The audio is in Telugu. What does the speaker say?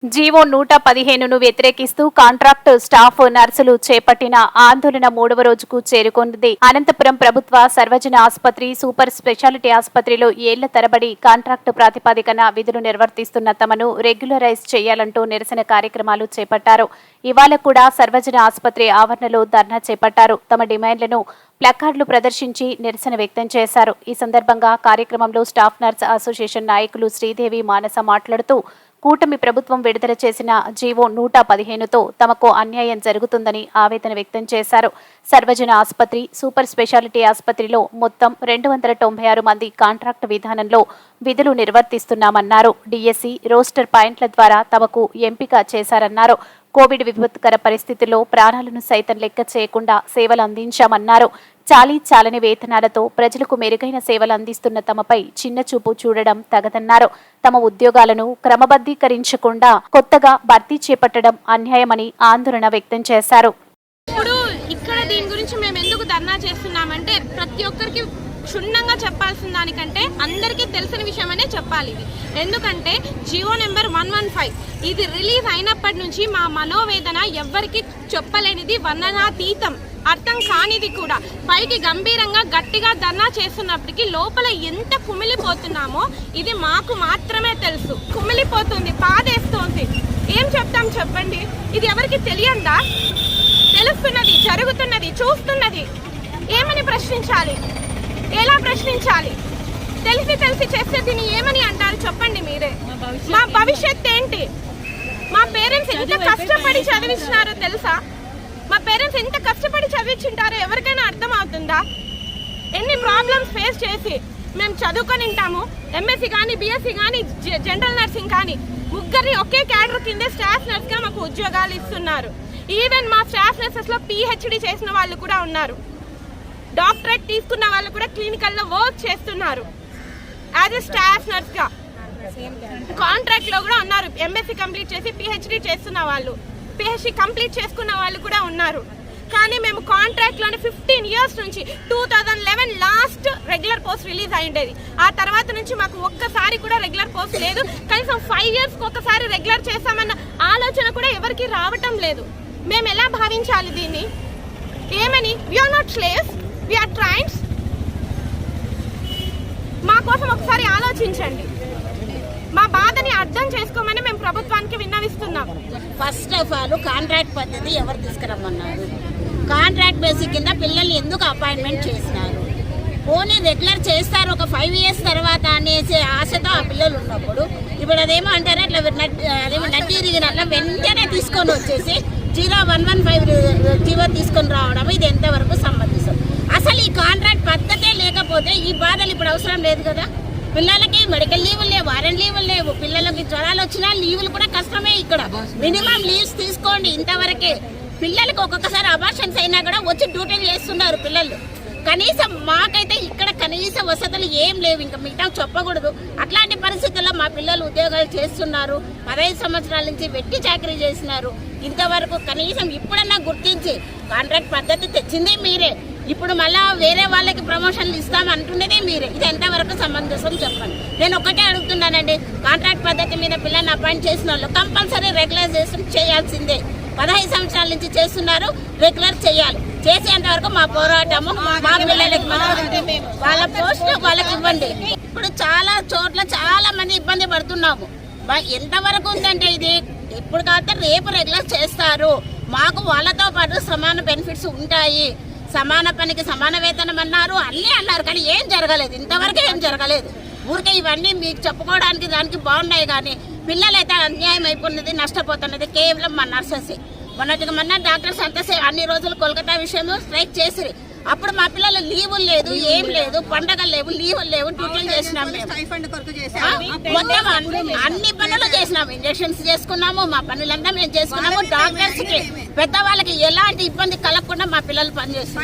జీవో 115ను వ్యతిరేకిస్తూ కాంట్రాక్టు స్టాఫ్ నర్సులు చేపట్టిన ఆందోళన 3వ రోజుకు చేరుకుంది. అనంతపురం ప్రభుత్వ సర్వజన ఆసుపత్రి, సూపర్ స్పెషాలిటీ ఆసుపత్రిలో ఏళ్ల తరబడి కాంట్రాక్టు ప్రాతిపదికన విధులు నిర్వర్తిస్తున్న తమను రెగ్యులరైజ్ చేయాలంటూ నిరసన కార్యక్రమాలు చేపట్టారు. ఇవాళ కూడా సర్వజన ఆసుపత్రి ఆవరణలో ధర్నా చేపట్టారు. తమ డిమాండ్లను ప్లకార్డులు ప్రదర్శించి నిరసన వ్యక్తం చేశారు. ఈ సందర్భంగా కార్యక్రమంలో స్టాఫ్ నర్స్ అసోసియేషన్ నాయకులు శ్రీదేవి, మానస మాట్లాడుతూ కూటమి ప్రభుత్వం విడుదల చేసిన జీవో 115తో తమకు అన్యాయం జరుగుతుందని ఆవేదన వ్యక్తం చేశారు. సర్వజన ఆసుపత్రి, సూపర్ స్పెషాలిటీ ఆసుపత్రిలో మొత్తం 296 మంది కాంట్రాక్టు విధానంలో విధులు నిర్వర్తిస్తున్నామన్నారు. డిఎస్సి, రోస్టర్ పాయింట్ల ద్వారా తమకు ఎంపిక చేశారన్నారు. కోవిడ్ విపత్కర పరిస్థితుల్లో ప్రాణాలను సైతం లెక్క చేయకుండా సేవలు అందించామన్నారు. చాలని వేతనాలతో ప్రజలకు మెరుగైన సేవలు అందిస్తున్న తమపై చిన్నచూపు చూడడం తగదన్నారు. తమ ఉద్యోగాలను క్రమబద్ధీకరించకుండా కొత్తగా భర్తీ చేపట్టడం అన్యాయమని ఆందోళన వ్యక్తం చేశారు. ఇప్పుడు ఇక్కడ దీని గురించి మేము ఎందుకు ధర్నా చేస్తున్నామంటే ప్రతి ఒక్కరికి క్షుణ్ణంగా చెప్పాల్సిన దానికంటే అందరికీ తెలిసిన విషయమనే చెప్పాలి. ఇది ఎందుకంటే జియో నెంబర్ 115 ఇది రిలీజ్ అయినప్పటి నుంచి మా మనోవేదన ఎవ్వరికి చెప్పలేనిది, వర్ణనాతీతం, అర్థం కానిది కూడా. పైకి గంభీరంగా గట్టిగా ధర్నా చేస్తున్నప్పటికీ లోపల ఎంత కుమిలిపోతున్నామో ఇది మాకు మాత్రమే తెలుసు. కుమిలిపోతుంది, బాధేస్తోంది. ఏం చెప్తాం చెప్పండి? ఇది ఎవరికి తెలియందా? తెలుస్తున్నది, జరుగుతున్నది, చూస్తున్నది. ఏమని ప్రశ్నించాలి? ఎలా ప్రశ్నించాలి? తెలిసి చేస్తే దీన్ని ఏమని అంటారు చెప్పండి మీరే. మా భవిష్యత్ ఏంటి? మా పేరెంట్స్ ఎంత కష్టపడి చదివించినారో తెలుసా? మా పేరెంట్స్ ఎంత కష్టపడి చదివించుంటారో ఎవరికైనా అర్థం అవుతుందా? ఎన్ని ప్రాబ్లమ్స్ ఫేస్ చేసి మేము చదువుకొని ఉంటాము. ఎంఎస్సి కానీ, బిఎస్సి కానీ, జనరల్ నర్సింగ్ కానీ, ముగ్గురిని ఒకే క్యాడర్ కిందే స్టాఫ్ నర్స్గా మాకు ఉద్యోగాలు ఇస్తున్నారు. ఈవెన్ మా స్టాఫ్ నర్సెస్లో పిహెచ్డి చేసిన వాళ్ళు కూడా ఉన్నారు. డాక్టరేట్ తీసుకున్న వాళ్ళు కూడా క్లినికల్లో వర్క్ చేస్తున్నారు. యాజ్ ఎ స్టాఫ్ నర్స్గా కాంట్రాక్ట్లో కూడా ఉన్నారు. ఎంఎస్సి కంప్లీట్ చేసి పిహెచ్డి చేస్తున్న వాళ్ళు, పిహెచ్డి కంప్లీట్ చేసుకున్న వాళ్ళు కూడా ఉన్నారు. కానీ మేము కాంట్రాక్ట్లోనే 15 ఇయర్స్ నుంచి 2011 లాస్ట్ రెగ్యులర్ పోస్ట్ రిలీజ్ అయ్యిండేది. ఆ తర్వాత నుంచి మాకు ఒక్కసారి కూడా రెగ్యులర్ పోస్ట్ లేదు. కనీసం 5 ఇయర్స్కి ఒక్కసారి రెగ్యులర్ చేస్తామన్న ఆలోచన కూడా ఎవరికి రావటం లేదు. మేము ఎలా భావించాలి దీన్ని? ఏమని? We are not slaves, we are trains. మా కోసం ఒకసారి ఆలోచించండి. మా బాధని అర్థం చేసుకోమని మేము ప్రభుత్వానికి విన్నవిస్తున్నాం. ఫస్ట్ ఆఫ్ ఆల్ కాంట్రాక్ట్ పద్ధతి ఎవరు తీసుకురమ్మన్నారు? కాంట్రాక్ట్ బేసిక్ కింద పిల్లల్ని ఎందుకు అపాయింట్మెంట్ చేసినారు? పోనీ రెగ్యులర్ చేస్తారు ఒక 5 ఇయర్స్ తర్వాత అనేసి ఆశతో ఆ పిల్లలు ఉన్నప్పుడు ఇప్పుడు అదేమో అంటారు అట్లా నట్టిరిగినట్ల వెంటనే తీసుకొని వచ్చేసి 0115 జీవో తీసుకొని రావడం ఇది ఎంతవరకు సంబంధిస్తాం? అసలు ఈ కాంట్రాక్ట్ పద్ధతే లేకపోతే ఈ బాధలు ఇప్పుడు అవసరం లేదు కదా. పిల్లలకి మెడికల్ లీవులు లేవు, వారెంట్ లీవులు లేవు, పిల్లలకి జ్వరాలు వచ్చినా లీవులు కూడా కష్టమే. ఇక్కడ మినిమం లీవ్స్ తీసుకోండి. ఇంతవరకే పిల్లలకి ఒక్కొక్కసారి అబార్షన్స్ అయినా కూడా వచ్చి డ్యూటీలు చేస్తున్నారు పిల్లలు. కనీసం మాకైతే ఇక్కడ కనీస వసతులు ఏం లేవు. ఇంకా మిగతా చెప్పకూడదు. అట్లాంటి పరిస్థితుల్లో మా పిల్లలు ఉద్యోగాలు చేస్తున్నారు. 15 సంవత్సరాల నుంచి వెట్టి చాకరీ చేసినారు. ఇంతవరకు కనీసం ఇప్పుడన్నా గుర్తించి కాంట్రాక్ట్ పద్ధతి తెచ్చింది మీరే. ఇప్పుడు మళ్ళా వేరే వాళ్ళకి ప్రమోషన్లు ఇస్తామంటున్నదే మీరే. ఇది ఎంతవరకు సమంజసం చెప్పండి. నేను ఒకటే అడుగుతున్నానండి, కాంట్రాక్ట్ పద్ధతి మీద పిల్లల్ని అపాయింట్ చేసిన వాళ్ళు కంపల్సరీ రెగ్యులరైజేషన్ చేయాల్సిందే. 15 సంవత్సరాల నుంచి చేస్తున్నారు, రెగ్యులర్ చేయాలి. చేసేంత వరకు మా పోరాటము. మా పిల్లలకి వాళ్ళ పోస్టులు వాళ్ళకి ఇవ్వండి. ఇప్పుడు చాలా చోట్ల చాలా మంది ఇబ్బంది పడుతున్నాము. ఎంతవరకు ఉందంటే ఇది ఇప్పుడు కాకపోతే రేపు రెగ్యులర్ చేస్తారు. మాకు వాళ్ళతో పాటు సమాన బెనిఫిట్స్ ఉంటాయి. సమాన పనికి సమాన వేతనం అన్నారు, అన్నీ అన్నారు. కానీ ఏం జరగలేదు, ఇంతవరకు ఏం జరగలేదు. ఊరికే ఇవన్నీ మీకు చెప్పుకోవడానికి దానికి బాగున్నాయి. కానీ పిల్లలైతే అన్యాయం అయిపోయినది, నష్టపోతున్నది కేవలం మా నర్సెస్. మొన్న డాక్టర్స్ అంతా అన్ని రోజులు కోల్కతా విషయంలో స్ట్రైక్ చేసిరి. అప్పుడు మా పిల్లలు లీవులు లేదు, ఏం లేదు, పండగలు లేవు, లీవులు లేవు, డ్యూటీలు చేసినాం. మొత్తం అన్ని పనులు చేసినాము. ఇంజక్షన్స్ చేసుకున్నాము, మా పనులంతా మేము చేసుకున్నాము. డాక్టర్స్ కి పెద్దవాళ్ళకి ఎలాంటి ఇబ్బంది కలగకుండా మా పిల్లలు పనిచేస్తున్నారు.